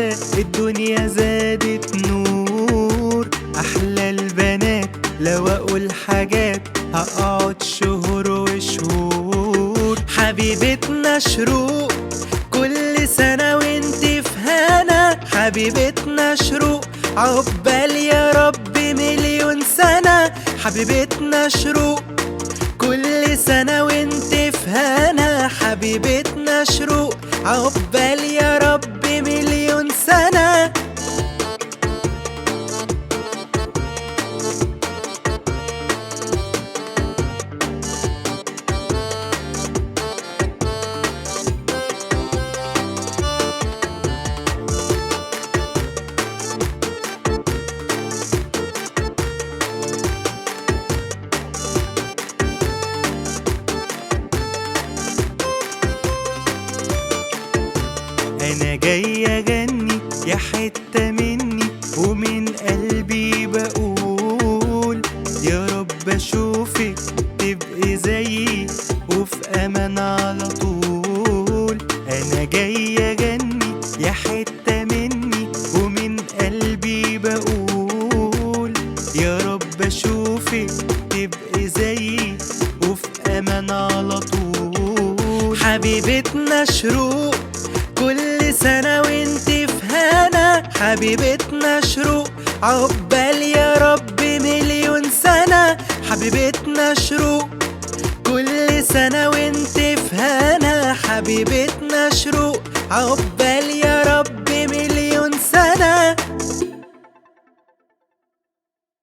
كده الدنيا زادت نور. احلى البنات لو اقول حاجات هقعد شهور وشهور. حبيبتنا شروق كل سنة وانت في هنا. حبيبتنا شروق عقبال يا رب مليون سنة. حبيبتنا شروق كل سنة وانت في هنا. حبيبتنا شروق عقبال يا رب مليون سنة. أنا جاي أغني يا حتة مني ومن قلبي بقول يا رب أشوفك تبقي زيي وفي أمان على طول. أنا جاي أغني يا حتة مني ومن قلبي بقول يا رب أشوفك تبقي زيي وفي أمان على طول. حبيبتنا شروق كل سنة وانت في هنا. حبيبتنا شروق عقبال يا رب مليون سنة. حبيبتنا شروق كل سنة وانت في هنا. حبيبتنا شروق عقبال